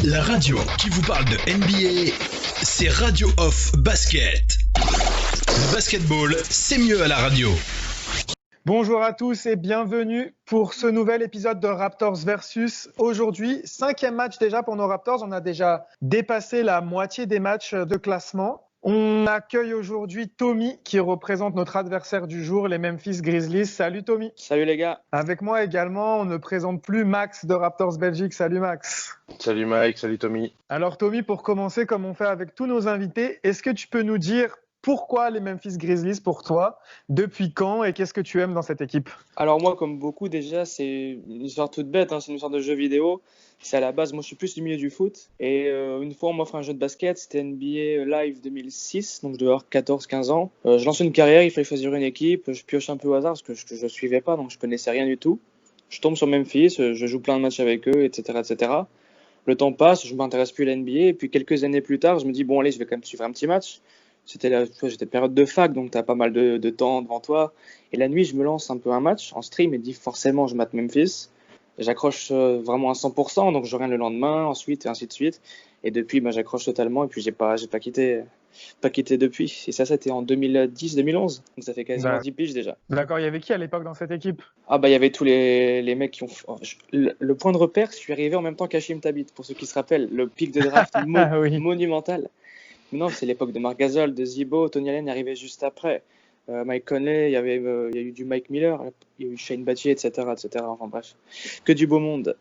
La radio qui vous parle de NBA, c'est Radio Off Basket. Le basketball, c'est mieux à la radio. Bonjour à tous et bienvenue pour ce nouvel épisode de Raptors Versus. Aujourd'hui, 5e match déjà pour nos Raptors. On a déjà dépassé la moitié des matchs de classement. On accueille aujourd'hui Tommy qui représente notre adversaire du jour, les Memphis Grizzlies. Salut Tommy. Salut les gars. Avec moi également, on ne présente plus Max de Raptors Belgique. Salut Max. Salut Mike, salut Tommy. Alors Tommy, pour commencer, comme on fait avec tous nos invités, est-ce que tu peux nous dire pourquoi les Memphis Grizzlies pour toi? Depuis quand et qu'est-ce que tu aimes dans cette équipe? Alors moi, comme beaucoup déjà, c'est une histoire toute bête, c'est une histoire de jeu vidéo. C'est à la base, moi je suis plus du milieu du foot. Et une fois on m'offre un jeu de basket, c'était NBA Live 2006, donc je devais avoir 14-15 ans. Je lance une carrière, il fallait choisir une équipe, je pioche un peu au hasard parce que je suivais pas, donc je connaissais rien du tout. Je tombe sur Memphis, je joue plein de matchs avec eux, etc. etc. Le temps passe, je m'intéresse plus à la NBA, et puis quelques années plus tard, je me dis bon allez, je vais quand même suivre un petit match. J'étais période de fac, donc tu as pas mal de temps devant toi. Et la nuit, je me lance un peu un match en stream et dis forcément, je mate Memphis. J'accroche vraiment à 100%, donc je reviens le lendemain, ensuite, et ainsi de suite. Et depuis, j'accroche totalement, et puis j'ai pas quitté depuis. Et ça, c'était en 2010-2011, donc ça fait quasiment 10 piges déjà. D'accord, il y avait qui à l'époque dans cette équipe? Il y avait tous les mecs qui ont... Le point de repère, je suis arrivé en même temps qu'Hachim Thabit, pour ceux qui se rappellent, le pic de draft oui. monumental. Non, c'est l'époque de Marc Gasol, de Zibo, Tony Allen est arrivé juste après. Mike Conley, il y a eu du Mike Miller, il y a eu Shane Battier, etc., etc. Enfin bref, que du beau monde.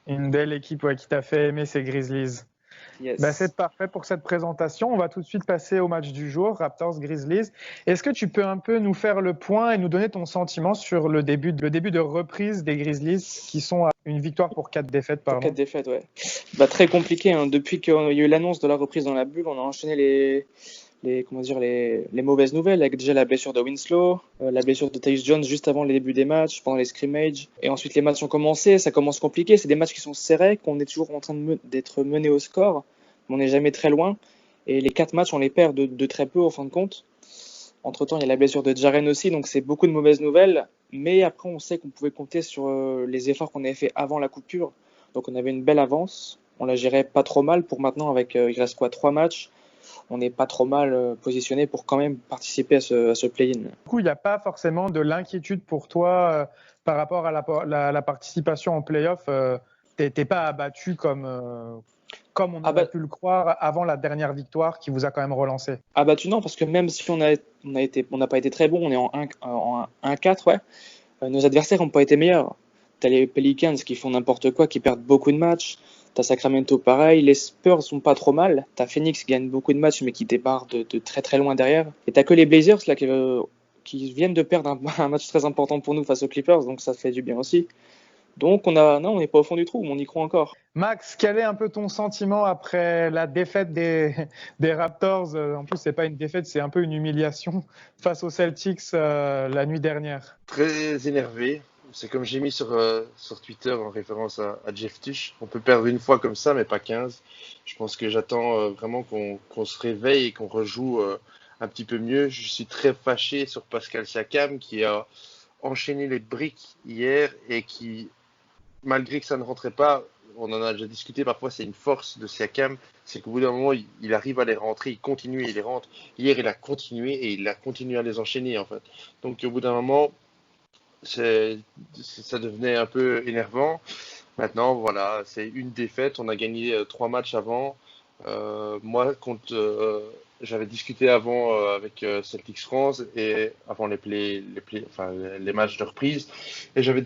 Une belle équipe qui t'a fait aimer ces Grizzlies. Yes. C'est parfait pour cette présentation. On va tout de suite passer au match du jour, Raptors-Grizzlies. Est-ce que tu peux un peu nous faire le point et nous donner ton sentiment sur le début de reprise des Grizzlies qui sont à une victoire pour 4 défaites, pardon. 4 défaites, ouais. Très compliqué. Depuis qu'il y a eu l'annonce de la reprise dans la bulle, on a enchaîné les mauvaises nouvelles, avec déjà la blessure de Winslow, la blessure de Tyus Jones juste avant les débuts des matchs, pendant les scrimmages. Et ensuite, les matchs ont commencé, ça commence compliqué. C'est des matchs qui sont serrés, qu'on est toujours en train d'être mené au score. On n'est jamais très loin. Et les 4 matchs, on les perd de très peu, en fin de compte. Entre-temps, il y a la blessure de Jaren aussi, donc c'est beaucoup de mauvaises nouvelles. Mais après, on sait qu'on pouvait compter sur les efforts qu'on avait fait avant la coupure. Donc on avait une belle avance. On la gérait pas trop mal. Pour maintenant, il reste 3 matchs. On n'est pas trop mal positionné pour quand même participer à ce play-in. Du coup, il n'y a pas forcément de l'inquiétude pour toi par rapport à la participation en play-off. T'es pas abattu comme on aurait pu le croire avant la dernière victoire qui vous a quand même relancé. Abattu non, parce que même si on n'a pas été très bon, on est en 1-4, ouais. Nos adversaires n'ont pas été meilleurs. T'as les Pelicans qui font n'importe quoi, qui perdent beaucoup de matchs. T'as Sacramento pareil, les Spurs sont pas trop mal. T'as Phoenix qui gagne beaucoup de matchs mais qui débarre de très très loin derrière. Et t'as que les Blazers là qui viennent de perdre un match très important pour nous face aux Clippers, donc ça fait du bien aussi. Donc on n'est pas au fond du trou, mais on y croit encore. Max, quel est un peu ton sentiment après la défaite des Raptors? En plus, c'est pas une défaite, c'est un peu une humiliation face aux Celtics la nuit dernière. Très énervé. C'est comme j'ai mis sur Twitter en référence à Jeff Tuch. On peut perdre une fois comme ça, mais pas 15. Je pense que j'attends vraiment qu'on se réveille et qu'on rejoue un petit peu mieux. Je suis très fâché sur Pascal Siakam qui a enchaîné les briques hier et qui, malgré que ça ne rentrait pas, on en a déjà discuté parfois, c'est une force de Siakam, c'est qu'au bout d'un moment, il arrive à les rentrer, il continue et il les rentre. Hier, il a continué et il a continué à les enchaîner en fait. Donc au bout d'un moment, ça devenait un peu énervant. Maintenant, voilà, c'est une défaite. On a gagné 3 matchs avant. Moi, j'avais discuté avant avec Celtics France et avant les matchs de reprise. Et j'avais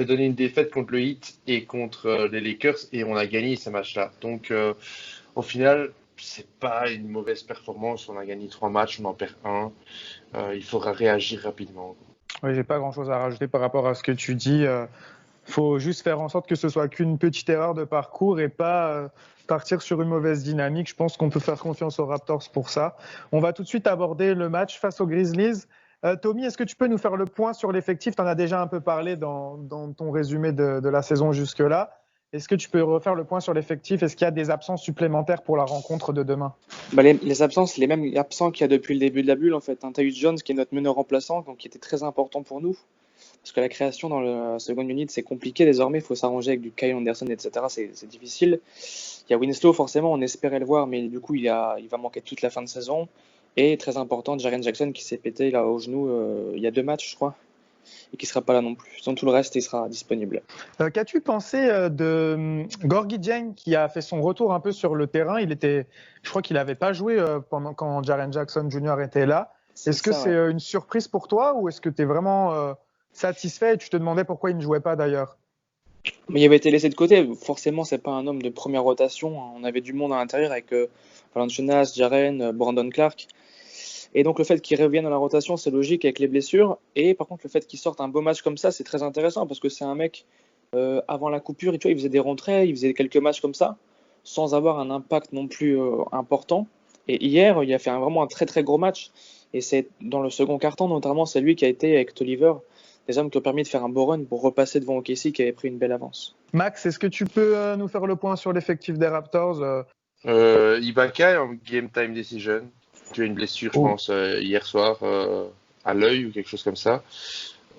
donné une défaite contre le Heat et contre les Lakers et on a gagné ces matchs-là. Donc, au final, c'est pas une mauvaise performance. On a gagné 3 matchs, on en perd 1. Il faudra réagir rapidement. Oui, j'ai pas grand-chose à rajouter par rapport à ce que tu dis. Faut juste faire en sorte que ce soit qu'une petite erreur de parcours et pas partir sur une mauvaise dynamique. Je pense qu'on peut faire confiance aux Raptors pour ça. On va tout de suite aborder le match face aux Grizzlies. Tommy, est-ce que tu peux nous faire le point sur l'effectif? Tu en as déjà un peu parlé dans ton résumé de la saison jusque-là. Est-ce que tu peux refaire le point sur l'effectif? Est-ce qu'il y a des absences supplémentaires pour la rencontre de demain? Les absences, les mêmes absents qu'il y a depuis le début de la bulle en fait. Tyus Jones qui est notre meneur remplaçant, donc qui était très important pour nous. Parce que la création dans la seconde unit, c'est compliqué désormais. Il faut s'arranger avec du Kyle Anderson, etc. C'est difficile. Il y a Winslow, forcément, on espérait le voir, mais du coup, il va manquer toute la fin de saison. Et très important, Jaren Jackson qui s'est pété là, au genou il y a 2 matchs, je crois, et qui ne sera pas là non plus. Sans tout le reste, il sera disponible. Qu'as-tu pensé de Gorgui Dieng qui a fait son retour un peu sur le terrain? Je crois qu'il n'avait pas joué pendant quand Jaren Jackson Jr. était là. Est-ce que c'est une surprise pour toi ou est-ce que tu es vraiment satisfait et tu te demandais pourquoi il ne jouait pas d'ailleurs? Mais il avait été laissé de côté. Forcément, c'est pas un homme de première rotation. On avait du monde à l'intérieur avec Valanciunas, Jaren, Brandon Clark. Et donc le fait qu'il revienne dans la rotation, c'est logique avec les blessures. Et par contre, le fait qu'il sorte un beau match comme ça, c'est très intéressant parce que c'est un mec, avant la coupure, tu vois, il faisait des rentrées, il faisait quelques matchs comme ça, sans avoir un impact non plus important. Et hier, il a fait vraiment un très très gros match. Et c'est dans le second quart-temps, notamment, c'est lui qui a été avec Tolliver, des hommes qui ont permis de faire un beau run pour repasser devant OKC qui avait pris une belle avance. Max, est-ce que tu peux nous faire le point sur l'effectif des Raptors? Ibaka est en game time decision. Tu as une blessure, je pense, hier soir à l'œil ou quelque chose comme ça.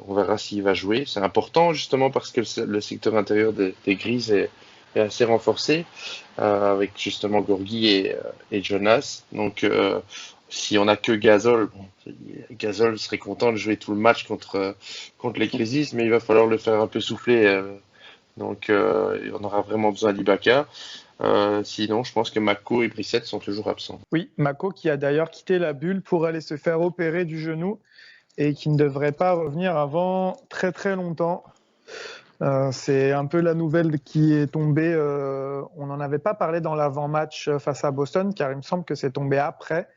On verra s'il va jouer. C'est important justement parce que le secteur intérieur des Grises est assez renforcé avec justement Gorgui et Jonas. Donc si on n'a que Gasol, Gasol serait content de jouer tout le match contre les Grizzlies, mais il va falloir le faire un peu souffler. Donc on aura vraiment besoin d'Ibaka. Sinon, je pense que Mako et Brissett sont toujours absents. Oui, Mako qui a d'ailleurs quitté la bulle pour aller se faire opérer du genou et qui ne devrait pas revenir avant très très longtemps. C'est un peu la nouvelle qui est tombée. On n'en avait pas parlé dans l'avant-match face à Boston, car il me semble que c'est tombé après.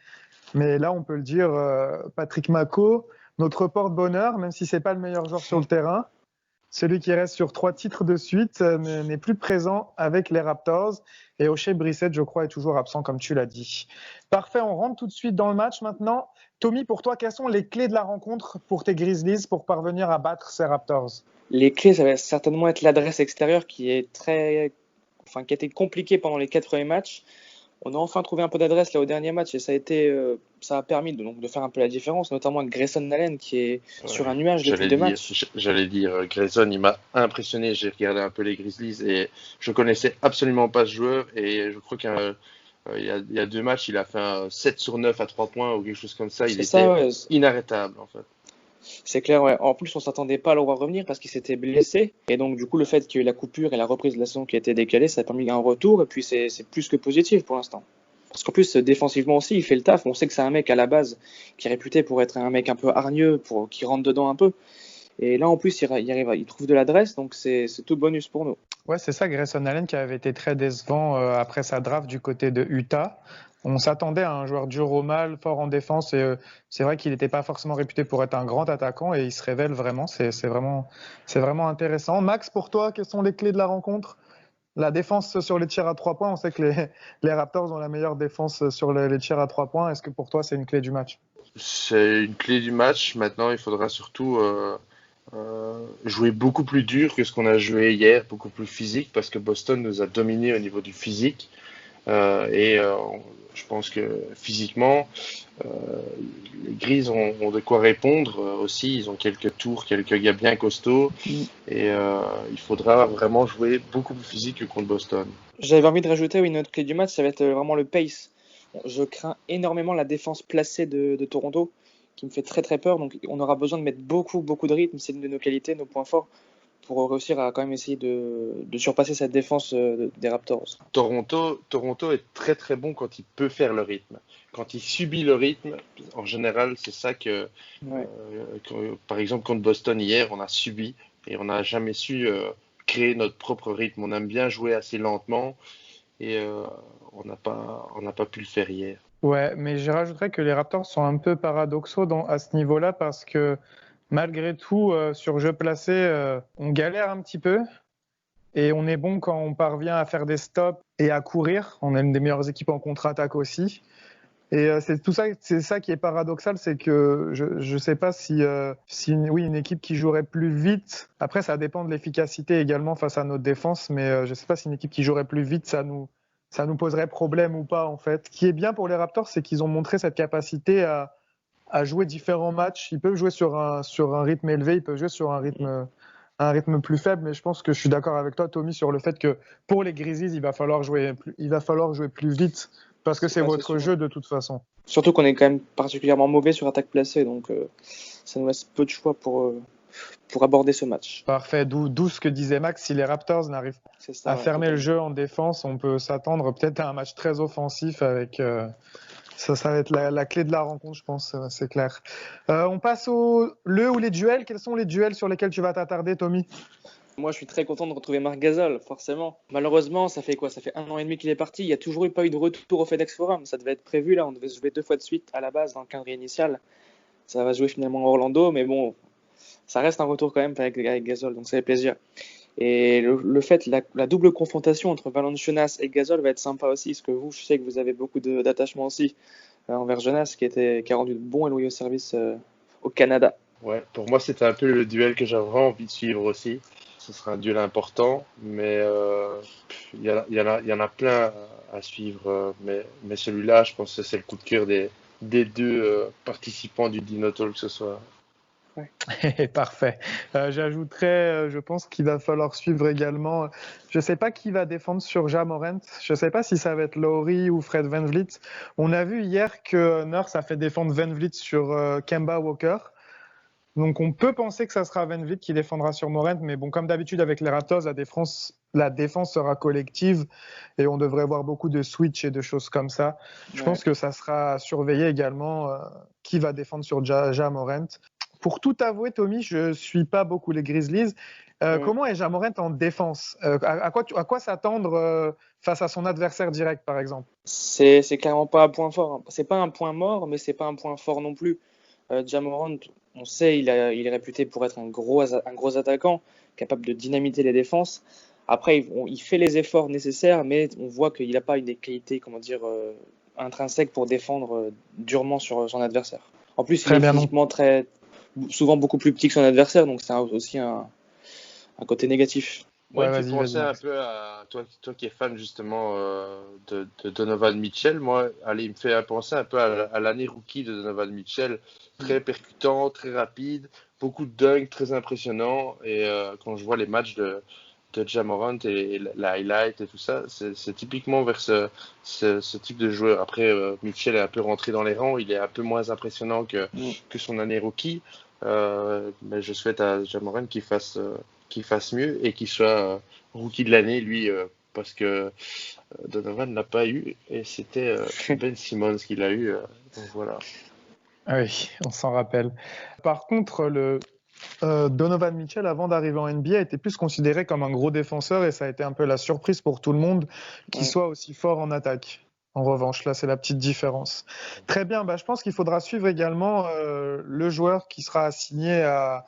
Mais là, on peut le dire, Patrick Mako, notre porte-bonheur, même si c'est pas le meilleur joueur sur le terrain, celui qui reste sur 3 titres de suite, n'est plus présent avec les Raptors. Et Oshae Brissett, je crois, est toujours absent, comme tu l'as dit. Parfait, on rentre tout de suite dans le match maintenant. Tommy, pour toi, quelles sont les clés de la rencontre pour tes Grizzlies pour parvenir à battre ces Raptors? Les clés, ça va certainement être l'adresse extérieure qui a été compliquée pendant les 4 premiers matchs. On a enfin trouvé un peu d'adresse là au dernier match et ça a permis de faire un peu la différence, notamment avec Grayson Allen qui est sur un nuage depuis 2 matchs. J'allais dire, Grayson, il m'a impressionné. J'ai regardé un peu les Grizzlies et je connaissais absolument pas ce joueur et je crois qu'il y a 2 matchs, il a fait un 7 sur 9 à 3 points ou quelque chose comme ça. Il était inarrêtable en fait. C'est clair, ouais. En plus, on s'attendait pas à le voir revenir parce qu'il s'était blessé. Et donc, du coup, le fait qu'il y ait eu la coupure et la reprise de la saison qui a été décalée, ça a permis un retour. Et puis, c'est plus que positif pour l'instant. Parce qu'en plus, défensivement aussi, il fait le taf. On sait que c'est un mec à la base qui est réputé pour être un mec un peu hargneux, qui rentre dedans un peu. Et là, en plus, il trouve de l'adresse. Donc, c'est tout bonus pour nous. Ouais, c'est ça, Grayson Allen qui avait été très décevant après sa draft du côté de Utah. On s'attendait à un joueur dur au mal, fort en défense, et c'est vrai qu'il n'était pas forcément réputé pour être un grand attaquant, et il se révèle vraiment. C'est vraiment intéressant. Max, pour toi, quelles sont les clés de la rencontre? La défense sur les tirs à 3 points, on sait que les Raptors ont la meilleure défense sur les tirs à 3 points. Est-ce que pour toi, c'est une clé du match? C'est une clé du match. Maintenant, il faudra surtout jouer beaucoup plus dur que ce qu'on a joué hier, beaucoup plus physique, parce que Boston nous a dominé au niveau du physique. Je pense que physiquement, les Grises ont de quoi répondre aussi. Ils ont quelques tours, quelques gars bien costauds. Et il faudra vraiment jouer beaucoup plus physique que contre Boston. J'avais envie de rajouter une autre clé du match, ça va être vraiment le pace. Je crains énormément la défense placée de Toronto, qui me fait très très peur. Donc on aura besoin de mettre beaucoup de rythme. C'est une de nos qualités, nos points forts, pour réussir à quand même essayer de surpasser cette défense des Raptors. Toronto est très très bon quand il peut faire le rythme. Quand il subit le rythme, en général, c'est ça que, par exemple, contre Boston hier, on a subi et on n'a jamais su créer notre propre rythme. On aime bien jouer assez lentement et on n'a pas pu le faire hier. Ouais, mais je rajouterais que les Raptors sont un peu paradoxaux à ce niveau-là parce que malgré tout, sur jeu placé, on galère un petit peu et on est bon quand on parvient à faire des stops et à courir. On est une des meilleures équipes en contre-attaque aussi. Et c'est ça qui est paradoxal, c'est que je sais pas si une équipe qui jouerait plus vite, après ça dépend de l'efficacité également face à notre défense, mais je sais pas si une équipe qui jouerait plus vite, ça nous poserait problème ou pas en fait. Ce qui est bien pour les Raptors, c'est qu'ils ont montré cette capacité à à jouer différents matchs. Ils peuvent jouer sur un rythme élevé, ils peuvent jouer sur un rythme plus faible, mais je pense que je suis d'accord avec toi, Tommy, sur le fait que pour les Grizzlies, il va falloir jouer plus vite parce que c'est Ouais, c'est votre sûr. jeu de toute façon. Surtout qu'on est quand même particulièrement mauvais sur attaque placée, donc ça nous laisse peu de choix pour aborder ce match. Parfait, d'où ce que disait Max, si les Raptors n'arrivent C'est ça, à ouais, fermer le totalement. jeu en défense, on peut s'attendre peut-être à un match très offensif avec ça va être la clé de la rencontre, je pense, c'est clair. On passe le ou les duels. Quels sont les duels sur lesquels tu vas t'attarder, Tommy? Moi, je suis très content de retrouver Marc Gasol, forcément. Malheureusement, ça fait quoi? Ça fait 1 an et demi qu'il est parti. Il n'y a toujours pas eu de retour au FedEx Forum. Ça devait être prévu, là. On devait se jouer 2 fois de suite à la base dans le calendrier initial. Ça va se jouer finalement à Orlando, mais bon, ça reste un retour quand même avec Gasol, donc ça fait plaisir. Et le fait, la double confrontation entre Valanciunas et Gasol va être sympa aussi, parce que vous, je sais que vous avez beaucoup d'attachement aussi envers Jonas, qui a rendu de bons et loyaux services au Canada. Ouais, pour moi, c'était un peu le duel que j'avais vraiment envie de suivre aussi. Ce sera un duel important, mais il y en a plein à suivre. Mais celui-là, je pense que c'est le coup de cœur des deux participants du Dino Talk ce soir. Parfait. J'ajouterais, je pense qu'il va falloir suivre également. Je ne sais pas qui va défendre sur Ja Morant. Je ne sais pas si ça va être Lowry ou Fred VanVleet. On a vu hier que Nurse a fait défendre VanVleet sur Kemba Walker. Donc on peut penser que ça sera VanVleet qui défendra sur Morant, mais bon, comme d'habitude avec les Raptors, la défense sera collective et on devrait voir beaucoup de switch et de choses comme ça. Je pense que ça sera surveillé également qui va défendre sur Ja Morant. Pour tout avouer, Tommy, je suis pas beaucoup les Grizzlies. Comment est Ja Morant en défense? À quoi s'attendre face à son adversaire direct, par exemple? C'est clairement pas un point fort, hein. C'est pas un point mort, mais c'est pas un point fort non plus. Ja Morant, on sait, il est réputé pour être un gros attaquant, capable de dynamiter les défenses. Après, il fait les efforts nécessaires, mais on voit qu'il n'a pas une des qualités, comment dire, intrinsèques pour défendre durement sur son adversaire. En plus, il est physiquement souvent beaucoup plus petit que son adversaire, donc c'est aussi un côté négatif. Moi, Ouais, il me fait penser un peu à toi qui es fan justement de Donovan Mitchell. Moi, allez, il me fait penser un peu à l'année rookie de Donovan Mitchell. Très percutant, très rapide, beaucoup de dunks, très impressionnant. Et quand je vois les matchs de Ja Morant et la highlight et tout ça, c'est typiquement vers ce type de joueur. Après, Mitchell est un peu rentré dans les rangs. Il est un peu moins impressionnant que son année rookie. Mais je souhaite à Ja Morant qu'il fasse mieux et qu'il soit rookie de l'année, lui, parce que Donovan n'a pas eu, et c'était Ben Simmons qui l'a eu. Donc voilà. Oui, on s'en rappelle. Par contre, Donovan Mitchell, avant d'arriver en NBA, était plus considéré comme un gros défenseur et ça a été un peu la surprise pour tout le monde qu'il soit aussi fort en attaque. En revanche, là, c'est la petite différence. Très bien, je pense qu'il faudra suivre également le joueur qui sera assigné à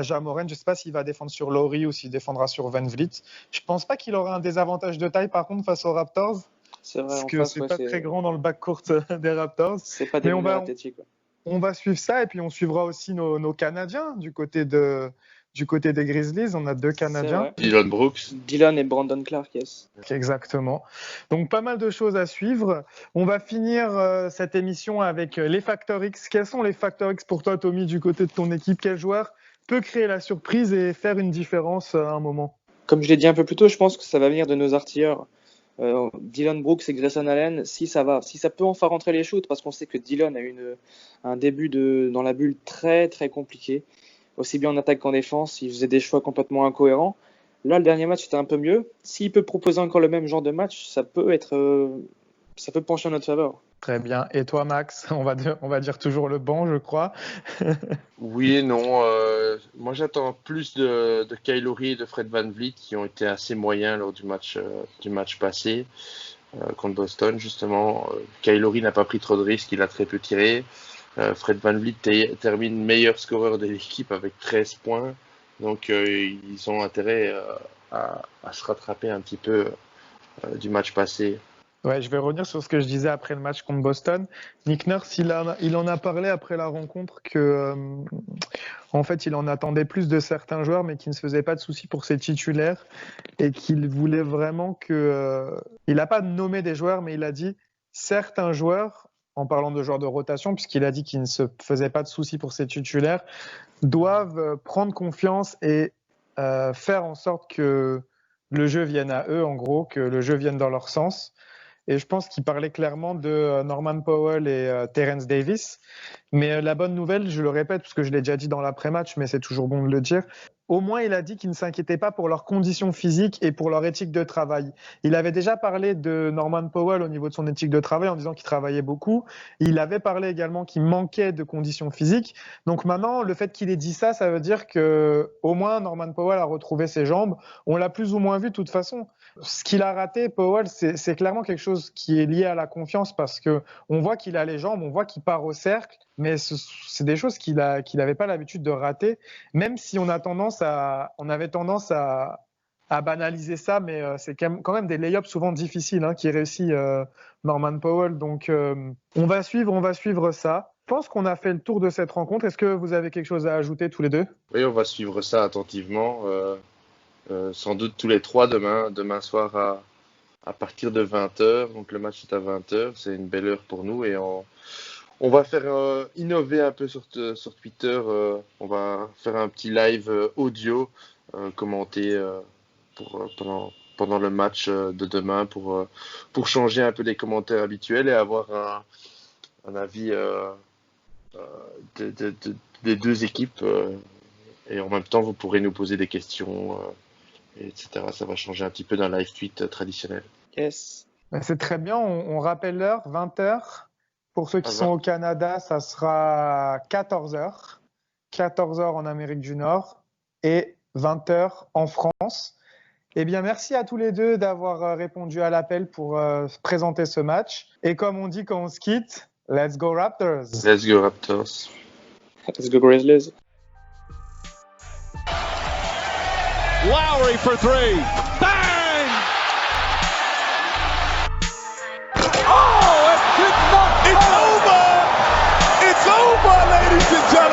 Ja Morant. Je ne sais pas s'il va défendre sur Lowry ou s'il défendra sur VanVleet. Je ne pense pas qu'il aura un désavantage de taille, par contre, face aux Raptors. C'est vrai, Parce en que face, c'est pas très grand dans le backcourt des Raptors. C'est pas des meneurs athlétiques. On va suivre ça et puis on suivra aussi nos Canadiens du côté des Grizzlies. On a 2 Canadiens. Dillon Brooks. Dillon et Brandon Clark, yes. Exactement. Donc pas mal de choses à suivre. On va finir cette émission avec les Factor X. Quels sont les Factor X pour toi, Tommy, du côté de ton équipe? Quel joueur peut créer la surprise et faire une différence à un moment? Comme je l'ai dit un peu plus tôt, je pense que ça va venir de nos artilleurs. Dillon Brooks et Grayson Allen, si ça peut enfin rentrer les shoots, parce qu'on sait que Dillon a eu un début dans la bulle très très compliqué, aussi bien en attaque qu'en défense. Il faisait des choix complètement incohérents. Là, le dernier match était un peu mieux. S'il peut proposer encore le même genre de match, ça peut pencher en notre faveur. Très bien. Et toi, Max, on va dire toujours le banc, je crois. Oui et non. Moi, j'attends plus de Kyle Lowry et de Fred VanVleet qui ont été assez moyens lors du match passé contre Boston, justement. Kyle Lowry n'a pas pris trop de risques, il a très peu tiré. Fred VanVleet termine meilleur scoreur de l'équipe avec 13 points. Donc, ils ont intérêt à se rattraper un petit peu du match passé. Ouais, je vais revenir sur ce que je disais après le match contre Boston. Nick Nurse, il en a parlé après la rencontre que, en fait, il en attendait plus de certains joueurs, mais qu'il ne se faisait pas de soucis pour ses titulaires et qu'il voulait vraiment il n'a pas nommé des joueurs, mais il a dit certains joueurs en parlant de joueurs de rotation, puisqu'il a dit qu'il ne se faisait pas de soucis pour ses titulaires, doivent prendre confiance et faire en sorte que le jeu vienne à eux, en gros, que le jeu vienne dans leur sens. Et je pense qu'il parlait clairement de Norman Powell et Terence Davis. Mais la bonne nouvelle, je le répète, parce que je l'ai déjà dit dans l'après-match, mais c'est toujours bon de le dire, au moins il a dit qu'il ne s'inquiétait pas pour leurs conditions physiques et pour leur éthique de travail. Il avait déjà parlé de Norman Powell au niveau de son éthique de travail en disant qu'il travaillait beaucoup. Il avait parlé également qu'il manquait de conditions physiques. Donc maintenant, le fait qu'il ait dit ça, ça veut dire que au moins Norman Powell a retrouvé ses jambes. On l'a plus ou moins vu de toute façon. Ce qu'il a raté, Powell, c'est clairement quelque chose qui est lié à la confiance parce que on voit qu'il a les jambes, on voit qu'il part au cercle, mais c'est des choses qu'il n'avait pas l'habitude de rater, même si on avait tendance à banaliser ça, mais c'est quand même des lay-ups souvent difficiles qui réussit Norman Powell. Donc on va suivre ça. Je pense qu'on a fait le tour de cette rencontre. Est-ce que vous avez quelque chose à ajouter tous les deux? Oui, on va suivre ça attentivement. Sans doute tous les trois demain soir à partir de 20h. Donc le match est à 20h, c'est une belle heure pour nous et on va faire innover un peu sur Twitter. On va faire un petit live audio commenté pendant le match de demain pour changer un peu des commentaires habituels et avoir un avis des deux équipes. Et en même temps, vous pourrez nous poser des questions, etc. Ça va changer un petit peu d'un live tweet traditionnel. Yes. C'est très bien. On rappelle l'heure, 20h. Pour ceux qui sont au Canada, ça sera 14h. 14h en Amérique du Nord et 20h en France. Eh bien, merci à tous les deux d'avoir répondu à l'appel pour présenter ce match. Et comme on dit quand on se quitte, let's go Raptors! Let's go Raptors! Let's go Grizzlies! Lowry for three. Bang! Oh, it's over! It's over, ladies and gentlemen!